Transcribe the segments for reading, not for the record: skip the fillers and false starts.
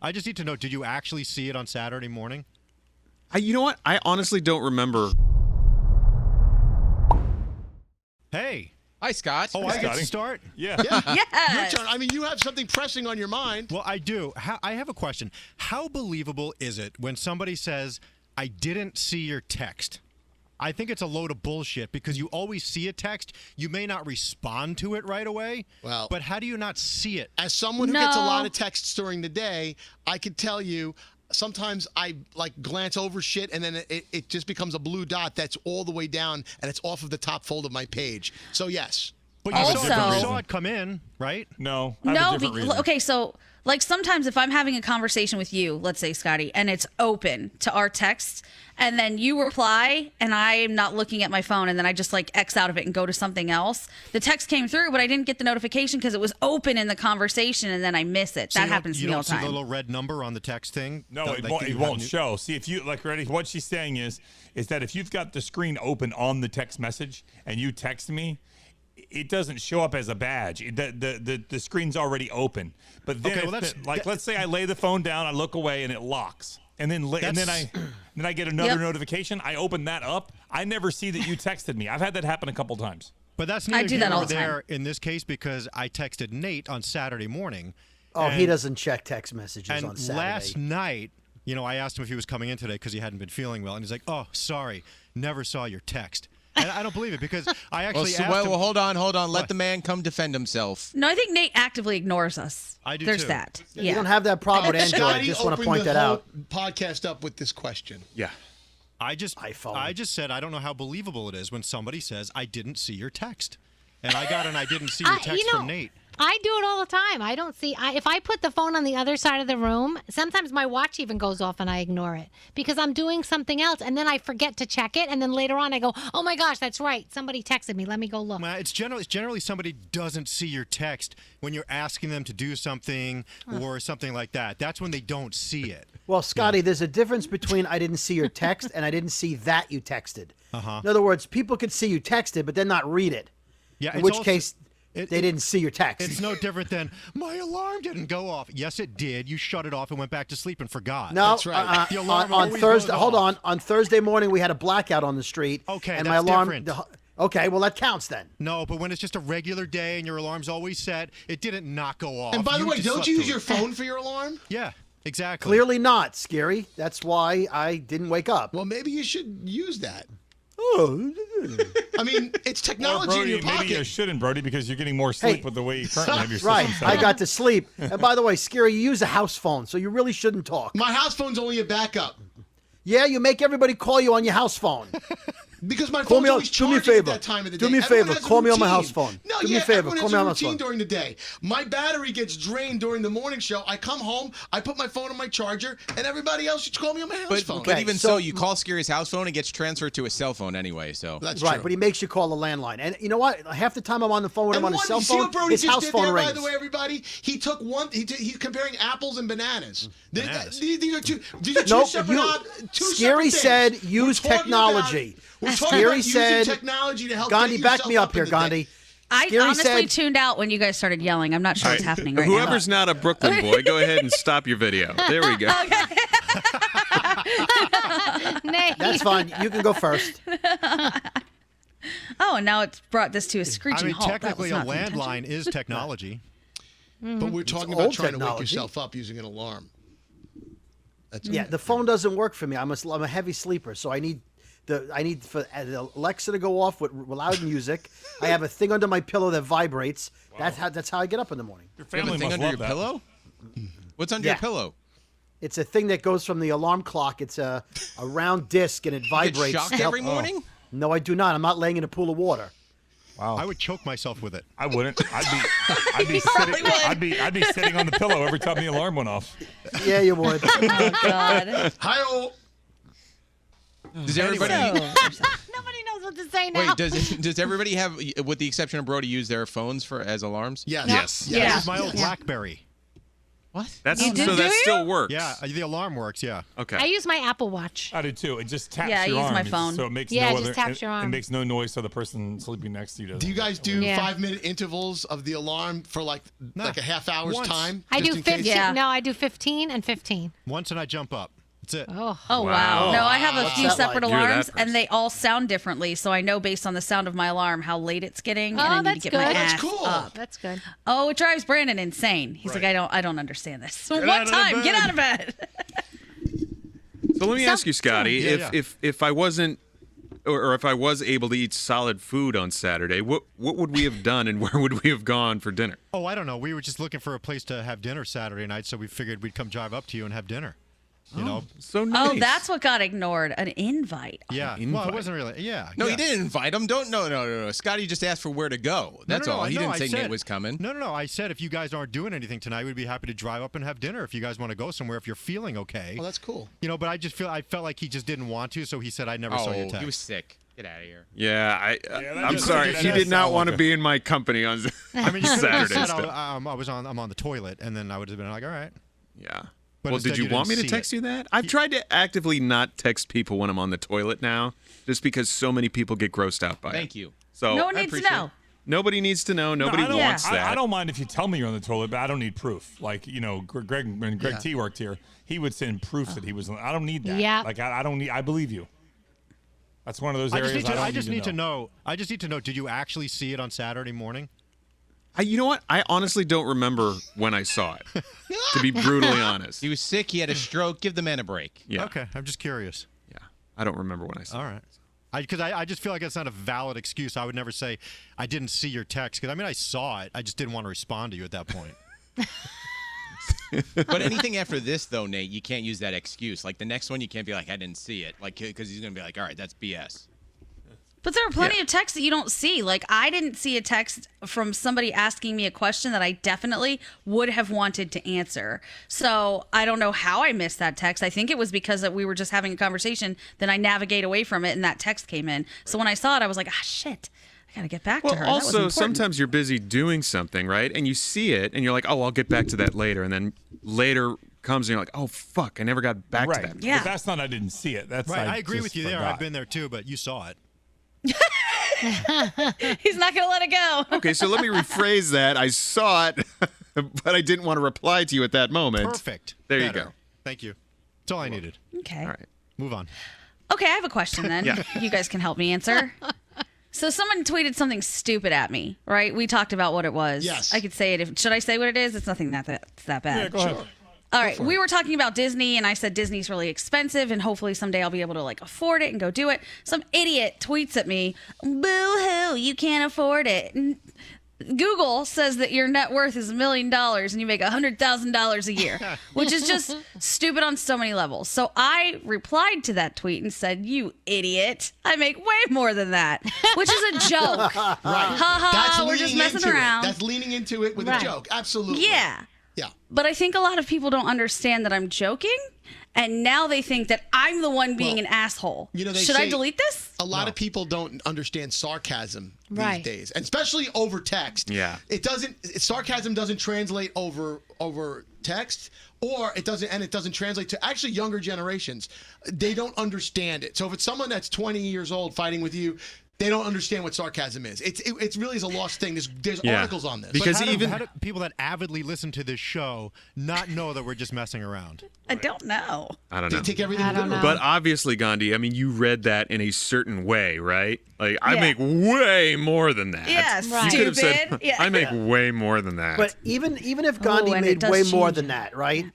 I just need to know, did you actually see it on Saturday morning? You know what? I honestly don't remember. Hey. Hi, Scott. Oh, I get to start? Yeah. Yes. Your turn. I mean, you have something pressing on your mind. Well, I do. I have a question. How believable is it when somebody says, I didn't see your text? I think it's a load of bullshit because you always see a text. You may not respond to it right away, but how do you not see it? As someone who gets a lot of texts during the day, I can tell you sometimes I glance over shit and then it just becomes a blue dot that's all the way down and it's off of the top fold of my page. So yes. But you saw it come in, right? No. Okay, so sometimes if I'm having a conversation with you, let's say Scotty, and it's open to our texts, and then you reply and I'm not looking at my phone and then I just X out of it and go to something else. The text came through, but I didn't get the notification because it was open in the conversation and then I miss it. That happens to me all the time. You don't see the little red number on the text thing? No, it won't show. See, if you ready, what she's saying is that if you've got the screen open on the text message and you text me, it doesn't show up as a badge. The screen's already open. But then, let's say I lay the phone down, I look away, and it locks. And then I get another notification. I open that up. I never see that you texted me. I've had that happen a couple times. But that's neither here nor there in this case because I texted Nate on Saturday morning. Oh, he doesn't check text messages on Saturday. And last night, I asked him if he was coming in today because he hadn't been feeling well. And he's like, oh, sorry, never saw your text. And I don't believe it because I actually asked him. Well, hold on. Let the man come defend himself. No, I think Nate actively ignores us. I do There's too. that. Yeah. You don't have that problem with Android. I just want to point that out. Podcast up with this question. Yeah. I just said I don't know how believable it is when somebody says I didn't see your text. And I got an I didn't see your text from Nate. I do it all the time. I don't see. If I put the phone on the other side of the room, sometimes my watch even goes off and I ignore it because I'm doing something else, and then I forget to check it, and then later on I go, "Oh my gosh, that's right. Somebody texted me. Let me go look." Well, it's generally somebody doesn't see your text when you're asking them to do something or something like that. That's when they don't see it. Well, Scotty, there's a difference between I didn't see your text and I didn't see that you texted. In other words, people could see you texted, but then not read it. Yeah. In which case. They didn't see your text. It's no different than my alarm didn't go off. Yes, it did. You shut it off and went back to sleep and forgot. No, that's right. The alarm on Thursday. Hold on. On Thursday morning, we had a blackout on the street. Okay, and that's my alarm. different. Okay, well that counts then. No, but when it's just a regular day and your alarm's always set, it didn't not go off. And by the way, don't you use your phone for your alarm? Yeah, exactly. Clearly not, Scary. That's why I didn't wake up. Well, maybe you should use that. Oh. I mean, it's technology in your pocket. Maybe you shouldn't, Brody, because you're getting more sleep with the way you currently have your system Right, set I up. got to sleep. And by the way, Scary, you use a house phone, so you really shouldn't talk. My house phone's only a backup. Yeah, you make everybody call you on your house phone. Because my phone's always charging at that time of the day. Do me a favor. Call me on my house phone. No, do me a favor. Everyone Call has me a on my house phone. routine during the day. My battery gets drained during the morning show. I come home, I put my phone on my charger, and everybody else should call me on my house phone. But even so, you call Scary's house phone, it gets transferred to a cell phone anyway. So that's right, true. but he makes you call the landline. And you know what? Half the time I'm on the phone with him on his cell You see phone, what Brody his just house did phone there, rings. by the way, everybody? He took one. He's comparing apples and bananas. Bananas. These are two Nope, separate. Scary said use technology. Scary said technology to help Gandhi, back me up here, Gandhi. I Scary honestly said, tuned out when you guys started yelling. I'm not sure what's happening right Whoever's not a Brooklyn boy, go ahead and stop your video. There we go. That's fine. You can go first. Oh, and now it's brought this to a screeching halt. Technically, a landline is technology. But we're talking about trying to wake yourself up using an alarm. The phone doesn't work for me. I'm a heavy sleeper, so I need for Alexa to go off with loud music. I have a thing under my pillow that vibrates. Wow. That's how I get up in the morning. Your family you have a thing under your pillow? What's under your pillow? It's a thing that goes from the alarm clock. It's a round disc and it vibrates. You get shocked every morning? No, I do not. I'm not laying in a pool of water. Wow. I would choke myself with it. I wouldn't. I'd be sitting on the pillow every time the alarm went off. Yeah, you would. Oh God. Hi-oh. Does everybody? Nobody knows what to say now. Wait, does everybody have, with the exception of Brody, use their phones as alarms? Yes. Yes. Yeah. My old BlackBerry. What? That's You do, so do that you? still works. Yeah, the alarm works. Yeah. Okay. I use my Apple Watch. I do too. It just taps Yeah, I your use arm. my It's- phone. So it makes Yeah, no it just other, taps your arm. It makes no noise so the person sleeping next to you doesn't. Do you guys do Yeah. 5-minute intervals of the alarm for like a half hour's Once. time? I just do in case? 15. Yeah. No, I do 15 and 15. Once and I jump up. That's it. Oh. Oh wow! No, I have a What's few that separate like? You're that alarms, person. and they all sound differently. So I know based on the sound of my alarm how late it's getting, and I need that's to get my good. ass That's cool. up. That's good. Oh, it drives Brandon insane. He's like, I don't understand this. So what time? Get out of bed. So let me ask you, Scotty, Yeah, if I wasn't, or if I was able to eat solid food on Saturday, what would we have done, and where would we have gone for dinner? Oh, I don't know. We were just looking for a place to have dinner Saturday night, so we figured we'd come drive up to you and have dinner. You know? So nice. Oh, that's what got ignored. An invite. Yeah. Well, invite. it wasn't really. Yeah. No, yeah. he didn't invite him. No. Scotty just asked for where to go. That's all. He didn't say Nate was coming. No. I said if you guys aren't doing anything tonight, we'd be happy to drive up and have dinner if you guys want to go somewhere, if you're feeling okay. Oh, that's cool. You know, but I felt like he just didn't want to, so he said I never saw your text. He was sick. Get out of here. Yeah, that I'm just- sorry. that He does did not sound want like to be in my company on I mean, you could have Saturday. said still. I'm on the toilet, and then I would have been like, all right. Yeah. But Well, instead did you you want me didn't to see text it. you that? I've tried to actively not text people when I'm on the toilet now, just because so many people get grossed out by it. Thank you. So No one needs to appreciate know. it. nobody needs to know. Nobody I don't, wants that. I don't mind if you tell me you're on the toilet, but I don't need proof. Like, Greg, when Greg T worked here, he would send proofs that he was. I don't need that. Yeah. Like, I don't need. I believe you. That's one of those I areas just need to know. know. I just need to know. Did you actually see it on Saturday morning? You know what? I honestly don't remember when I saw it, to be brutally honest. He was sick. He had a stroke. Give the man a break. Yeah. Okay, I'm just curious. Yeah. I don't remember when I saw All right. Because I just feel like that's not a valid excuse. I would never say I didn't see your text. Because, I mean, I saw it. I just didn't want to respond to you at that point. But anything after this, though, Nate, you can't use that excuse. Like the next one, you can't be like, I didn't see it. Like, because he's going to be like, all right, that's BS. But there are plenty of texts that you don't see. Like, I didn't see a text from somebody asking me a question that I definitely would have wanted to answer. So I don't know how I missed that text. I think it was because that we were just having a conversation. Then I navigate away from it, and that text came in. So when I saw it, I was like, shit. I got to get back to Well, her. That was also, important. sometimes you're busy doing something, right? And you see it, and you're like, oh, I'll get back to that later. And then later comes, and you're like, oh, fuck, I never got back Right. to that. Yeah. But that's not. I didn't see it. That's. Right. I agree just with you there. forgot. I've been there too, but you saw it. He's not going to let it go. Okay, so let me rephrase that. I saw it, but I didn't want to reply to you at that moment. Perfect. There you Better. go. Thank you. That's all I needed. Okay. All right. Move on. Okay, I have a question then. Yeah. You guys can help me answer. So someone tweeted something stupid at me, right? We talked about what it was. Yes. I could say it. Should I say what it is? It's nothing that's that bad. Yeah, go ahead. All right, we were talking about Disney, and I said Disney's really expensive, and hopefully someday I'll be able to like afford it and go do it. Some idiot tweets at me, "Boo-hoo, you can't afford it." And Google says that your net worth is $1 million and you make $100,000 a year, which is just stupid on so many levels. So I replied to that tweet and said, "You idiot! I make way more than that," which is a joke. Right. Ha ha! We're just messing around. That's leaning into it with Right. a joke. Absolutely. Yeah. Yeah. But I think a lot of people don't understand that I'm joking, and now they think that I'm the one being Well, an asshole. you know, they Should I say- delete this? A lot of people don't understand sarcasm these Right. days, and especially over text. Yeah. Sarcasm doesn't translate over text, or it doesn't translate to actually younger generations. They don't understand it. So if it's someone that's 20 years old fighting with you, they don't understand what sarcasm is. It really is a lost thing. There's Yeah. articles on this. Because How even do people that avidly listen to this show not know that we're just messing around? I don't know. I don't They know. take everything I don't literally. know. But obviously, Gandhi, I mean, you read that in a certain way, right? Like, I Yeah. make way more than that. Yeah, Right. You could have said, stupid. Yeah. I make way more than that. But even if Gandhi and it made does way more change than it. that, right?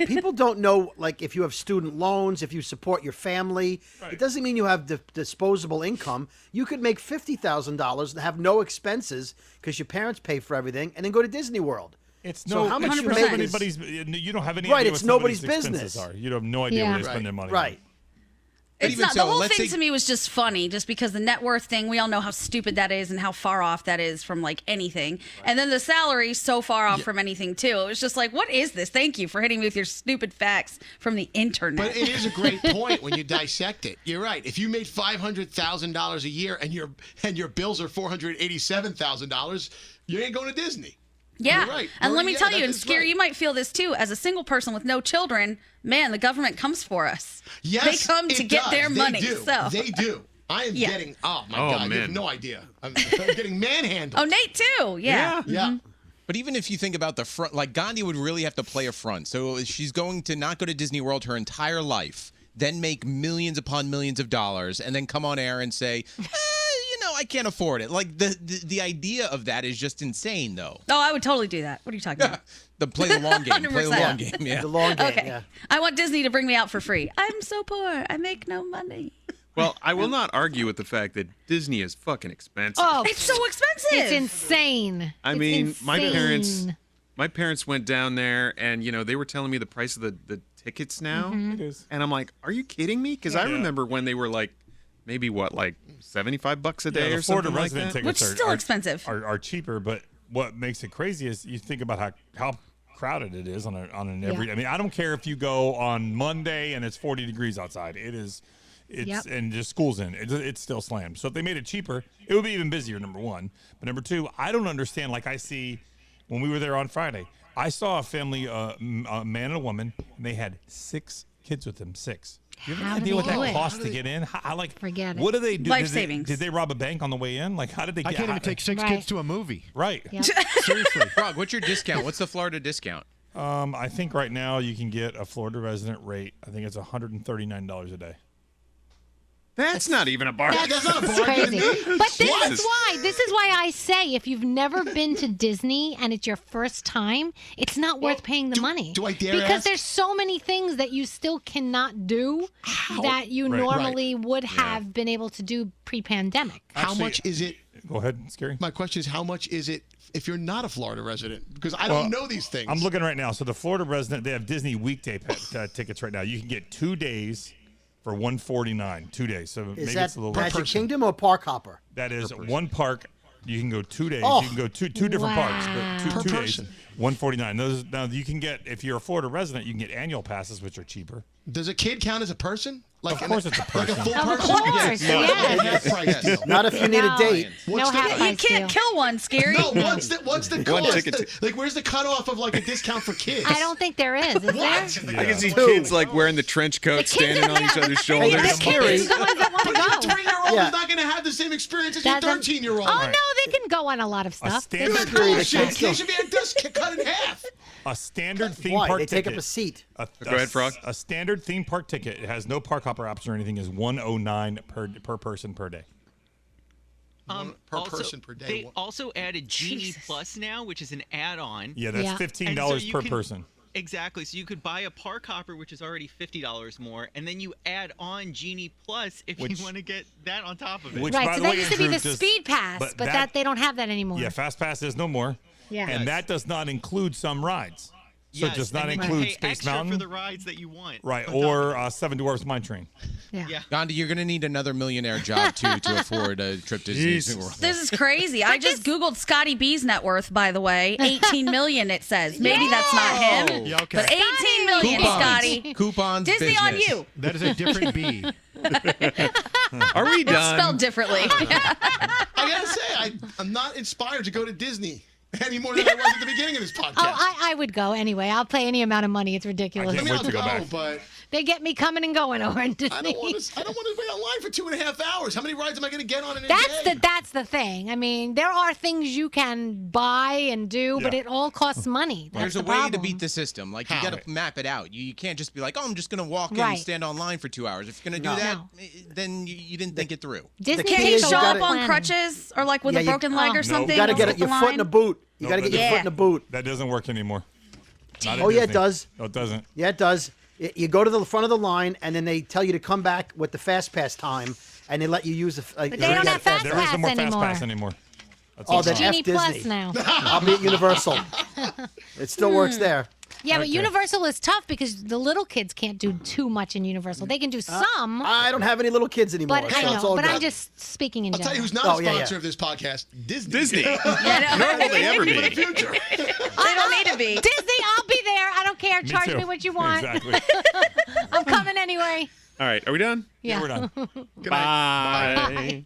People don't know, like, if you have student loans, if you support your family, it doesn't mean you have disposable income. You could make $50,000 and have no expenses because your parents pay for everything, and then go to Disney World. It's So no. how much it's you not make is- anybody's. You don't have any Right, idea it's what nobody's somebody's expenses business. are. You have no idea Yeah. where they spend their money. Right. It's even not. so, The whole let's thing say- to me was just funny, just because the net worth thing, we all know how stupid that is and how far off that is from like anything. And then the salary so far off from anything too. It was just like, what is this? Thank you for hitting me with your stupid facts from the internet. But it is a great point when you dissect it. You're right. If you made $500,000 a year and your bills are $487,000, you ain't going to Disney. Yeah. You're right. And let me tell you, that and is Scary, right. you might feel this too. As a single person with no children, man, the government comes for us. Yes, they come to it get does. their They money. do. So They do. I am getting. Oh my God! You have man. no idea. I'm getting manhandled. Oh, Nate too. Yeah. Yeah. But even if you think about the front, like Gandhi would really have to play a front. So she's going to not go to Disney World her entire life, then make millions upon millions of dollars, and then come on air and say, I can't afford it. Like the idea of that is just insane, though. Oh, I would totally do that. What are you talking about? Play the long game. Play the 100%. long game. Yeah. The long game. Okay. Yeah. I want Disney to bring me out for free. I'm so poor. I make no money. Well, I will not argue with the fact that Disney is fucking expensive. Oh, It's so expensive. it's insane. I It's mean, my insane. parents went down there, and they were telling me the price of the tickets now, It is. and I'm like, are you kidding me? Because I remember when they were like, maybe like $75 a day the or Florida something like resident that. tickets Which is still expensive. Are cheaper, but what makes it crazy is you think about how crowded it is on an every. I mean, I don't care if you go on Monday and it's 40 degrees outside. And just school's in. It's still slammed. So if they made it cheaper, it would be even busier. Number one, but number two, I don't understand. Like I see when we were there on Friday, I saw a family, a man and a woman, and they had 6 kids with them. 6. Do you have How any do idea what they do that it? costs to get in? Forget it. What do they do? Life Did they- savings. Did they rob a bank on the way in? Like, how did they I get? can't even take 6 Right. kids to a movie. Right. Yep. Seriously. Frog, what's your discount? What's the Florida discount? I think right now you can get a Florida resident rate. I think it's $139 a day. That's not even a bargain. That's not a It's bargain. crazy. But this is why I say if you've never been to Disney and it's your first time, it's not worth paying the money. do I dare Because ask? there's so many things that you still cannot do that you Right. normally would have been able to do pre-pandemic. How Actually- much is it? Go ahead, Scary. My question is, how much is it if you're not a Florida resident? Because I don't know these things. I'm looking right now. So the Florida resident, they have Disney weekday tickets right now. You can get 2 days for $149. 2 days. So Is maybe that it's a little Magic Kingdom or Park Hopper? That is one park. You can go 2 days. Oh. You can go two different parks, but Per two days. person. $149. Those now you can get if you're a Florida resident, you can get annual passes, which are cheaper. Does a kid count as a person? Of course it's a Like a person. full Of person? course, Yeah. yes. Half price deal. Not if you need No. a date. What's No the- half You price can't deal. kill one, Scary. No, what's the One cost? ticket to- Like, where's the cutoff of like a discount for kids? I don't think there is. Is there? I can see kids like wearing the trench coat, standing on each other's shoulders. Hey, Scary. The ones that want to But your go. 3-year-old Yeah. is not going to have the same experience as your Doesn't- 13-year-old. Oh no, they can go on a lot of stuff. standard- That's Scary, the bullshit. kids Kids should be cut in half. A standard theme Why? park They take ticket. up a seat. Go ahead, Frog. A standard theme park ticket. It has no park hopper option or anything. Is $109 per person per day. Per person per day. They also added Genie Plus now, which is an add-on. Yeah, that's Yeah. $15 And so you per can- person. Exactly. So you could buy a park hopper, which is already $50 more, and then you add on Genie Plus if Which- you want to get that on top of it. Which, Right, by so the that way, used to be the Andrew, speed pass, but that they don't have that anymore. Yeah, Fast Pass is no more. Yeah. And that does not include some rides. So Yes, it does not and then you include pay Space extra Mountain. for the rides that you want. Right, on top or of it. Seven Dwarfs Mine Train. Yeah. Yeah. Gandhi, you're going to need another millionaire job, too, to afford a trip to Disney World. This is crazy. I just Googled Scotty B's net worth, by the way. 18 million, it says. Maybe that's not him. Yeah, okay. But 18 million, Coupons. Scotty. Coupons Disney on business. you. That is a different B. Are we It's done? spelled differently. I gotta say, I'm not inspired to go to Disney any more than I was at the beginning of this podcast. Oh, I would go anyway. I'll pay any amount of money. It's ridiculous. I I mean, wait I'll to go go, back. but They get me coming and going over in Disney. I don't want to wait online for 2.5 hours. How many rides am I going to get on in a That's day? that's the thing. I mean, there are things you can buy and do, but Yeah. it all costs money. That's There's a the way to problem. beat the system. Like, you How? got to map it out. You can't just be like, oh, I'm just going to walk in Right. and stand online for 2 hours. If you're going to do No. that, No. then you didn't think it through. Disney key Can't he is takes a show you lot up of gotta- on planning. crutches or like with Yeah, a you- broken leg or No. something? You got to get Skip your the foot in the line? boot. You No, got to that get your doesn't- foot in the boot. That doesn't work anymore. Not at Oh, yeah, it Disney. does. No, it doesn't. Yeah, it does. You go to the front of the line, and then they tell you to come back with the fast pass time, and they let you use the. But they don't have fast There is no more pass Fast anymore. Pass anymore. That's Oh, all then gone. F Genie Disney. Plus now. I'll be at Universal. It still works there. Yeah, but Okay. Universal is tough because the little kids can't do too much in Universal. They can do some, I don't have any little kids anymore, but so I it's know. all But good. I'm just speaking in I'll general. tell you who's not Oh, a yeah, sponsor yeah. of this podcast. Disney. Disney. Yeah, no. Nor will they ever be. Future. They don't need to be. Disney, I'll be there. I don't care. Charge too. me what you want. Exactly. I'm coming anyway. All right, are we done? Yeah. We're done. Bye.